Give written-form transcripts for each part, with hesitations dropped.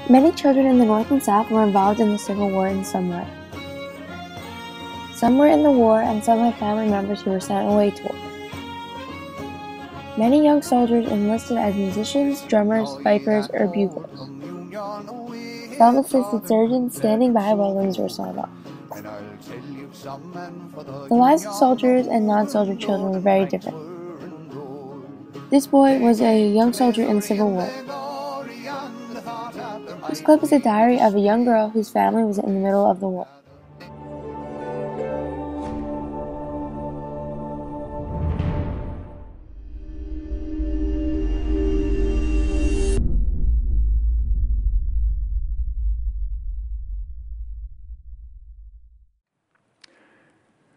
Many children in the North and South were involved in the Civil War in some way. Some were in the war, and some had family members who were sent away to war. Many young soldiers enlisted as musicians, drummers, pipers, or buglers. Some assisted surgeons standing by while limbs were sawed off. The lives of soldiers and non-soldier children were very different. This boy was a young soldier in the Civil War. This clip is a diary of a young girl whose family was in the middle of the war.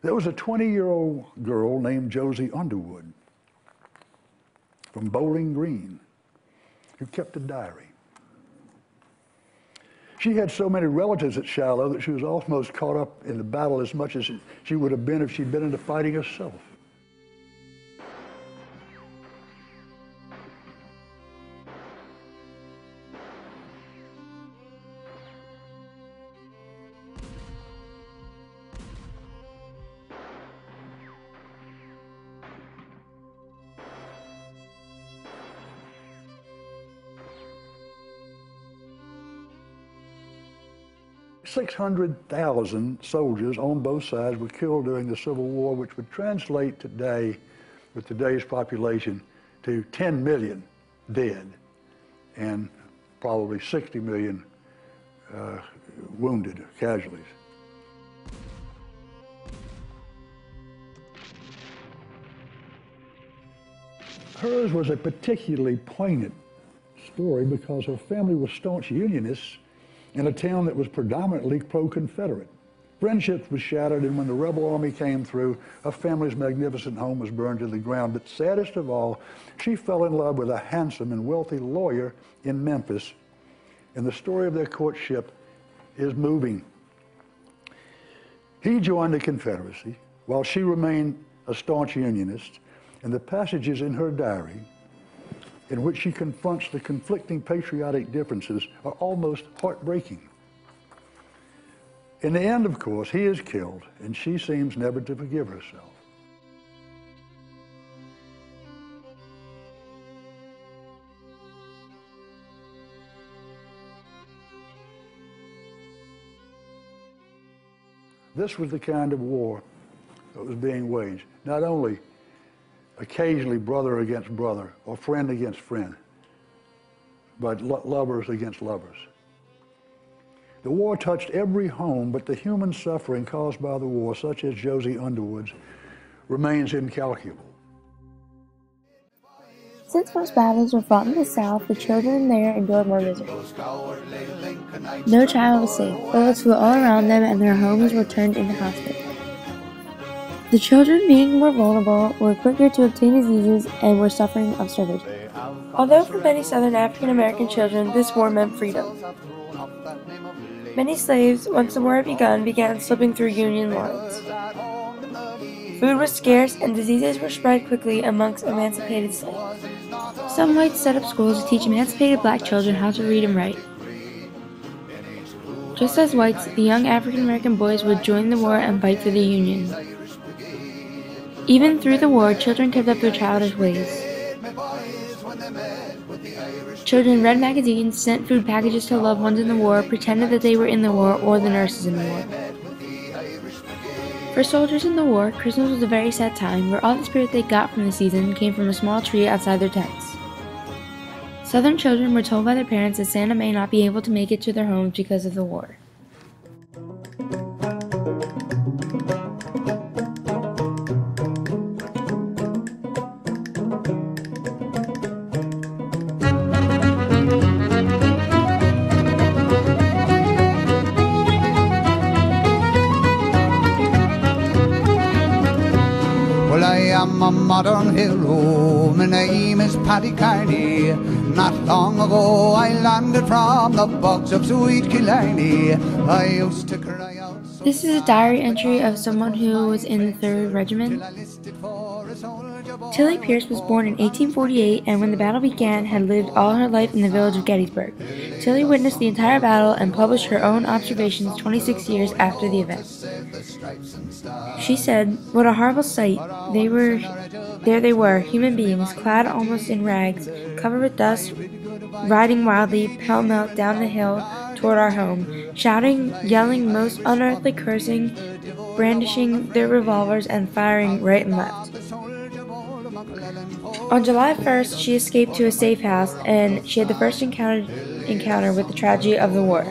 There was a 20-year-old girl named Josie Underwood from Bowling Green who kept a diary. She had so many relatives at Shiloh that she was almost caught up in the battle as much as she would have been if she'd been into fighting herself. "600,000 soldiers on both sides were killed during the Civil War, which would translate today, with today's population, to 10 million dead and probably 60 million wounded casualties. Hers was a particularly poignant story because her family was staunch Unionists in a town that was predominantly pro-Confederate. Friendships were shattered, and when the rebel army came through, her family's magnificent home was burned to the ground. But saddest of all, she fell in love with a handsome and wealthy lawyer in Memphis, and the story of their courtship is moving. He joined the Confederacy while she remained a staunch Unionist, and the passages in her diary in which she confronts the conflicting patriotic differences are almost heartbreaking. In the end, of course, he is killed, and she seems never to forgive herself. This was the kind of war that was being waged, not only occasionally brother against brother or friend against friend, but lovers against lovers. The war touched every home, but the human suffering caused by the war, such as Josie Underwood's, remains incalculable. Since most battles were fought in the South, the children there endured more misery. No child was safe. Bullets flew all around them, and their homes were turned into hospitals. The children, being more vulnerable, were quicker to obtain diseases and were suffering of starvation. Although for many Southern African American children this war meant freedom, many slaves, once the war had began slipping through Union lines. Food was scarce and diseases were spread quickly amongst emancipated slaves. Some whites set up schools to teach emancipated black children how to read and write. Just as whites, the young African American boys would join the war and fight for the Union. Even through the war, children kept up their childish ways. Children read magazines, sent food packages to loved ones in the war, pretended that they were in the war or the nurses in the war. For soldiers in the war, Christmas was a very sad time where all the spirit they got from the season came from a small tree outside their tents. Southern children were told by their parents that Santa may not be able to make it to their homes because of the war. Well, I am a modern hero, my name is Paddy Carney. Not long ago I landed from the bogs of sweet Killarney. I used to cry out. This is a diary entry of someone who was in the 3rd Regiment. Till Tilly Pierce was born in 1848 and when the battle began had lived all her life in the village of Gettysburg. Tilly witnessed the entire battle and published her own observations 26 years after the event. She said, "What a horrible sight. There they were, human beings, clad almost in rags, covered with dust, riding wildly, pell-mell down the hill toward our home, shouting, yelling most unearthly cursing, brandishing their revolvers and firing right and left." On July 1st, she escaped to a safe house, and she had the first encounter with the tragedy of the war.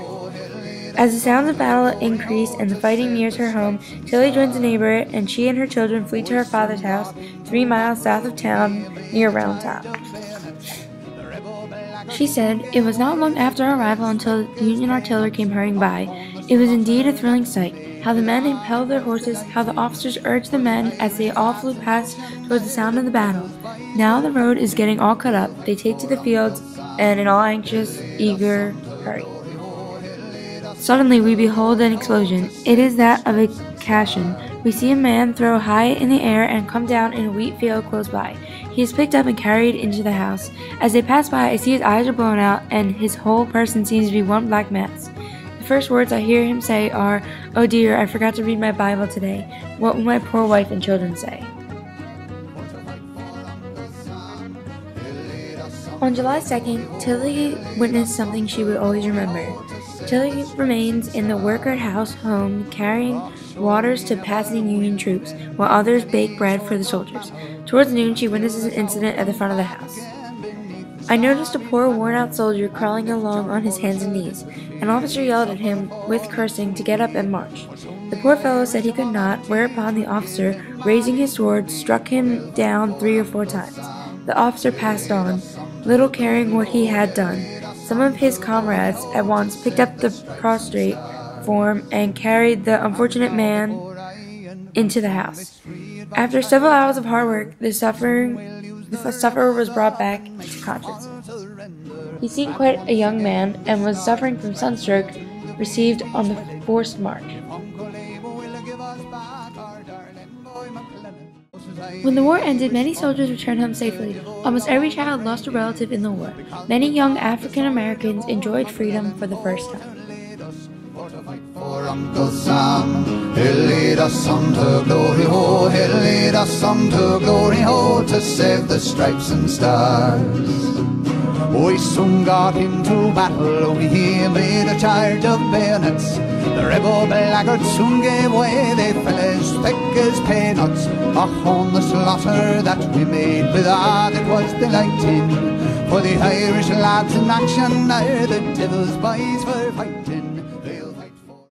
As the sounds of battle increased and the fighting nears her home, Tilly joins a neighbor, and she and her children flee to her father's house, 3 miles south of town, near Round Top. She said, "It was not long after our arrival until the Union artillery came hurrying by. It was indeed a thrilling sight. How the men impelled their horses, how the officers urged the men as they all flew past towards the sound of the battle. Now the road is getting all cut up. They take to the fields, and in all anxious, eager hurry. Suddenly we behold an explosion. It is that of a caisson. We see a man throw high in the air and come down in a wheat field close by. He is picked up and carried into the house. As they pass by, I see his eyes are blown out, and his whole person seems to be one black mass. The first words I hear him say are, 'Oh dear, I forgot to read my Bible today. What will my poor wife and children say?'" On July 2nd, Tilly witnessed something she would always remember. Tilly remains in the Workard House home carrying waters to passing Union troops, while others bake bread for the soldiers. Towards noon, she witnesses an incident at the front of the house. "I noticed a poor worn-out soldier crawling along on his hands and knees. An officer yelled at him with cursing to get up and march. The poor fellow said he could not, whereupon the officer, raising his sword, struck him down 3 or 4 times. The officer passed on, little caring what he had done. Some of his comrades at once picked up the prostrate form and carried the unfortunate man into the house. After several hours of hard work, the sufferer was brought back to conscience. He seemed quite a young man and was suffering from sunstroke received on the forced march. When the war ended, many soldiers returned home safely. Almost every child lost a relative in the war. Many young African Americans enjoyed freedom for the first time. For Uncle Sam, he'll lead us on to glory, ho, he'll lead us on to glory, ho, to save the stripes and stars. We soon got into battle, only he made a charge of bayonets. The rebel blackguards soon gave way, they fell as thick as peanuts. Och, on the slaughter that we made, with that it was delighting. For the Irish lads in action are the devil's boys for fighting.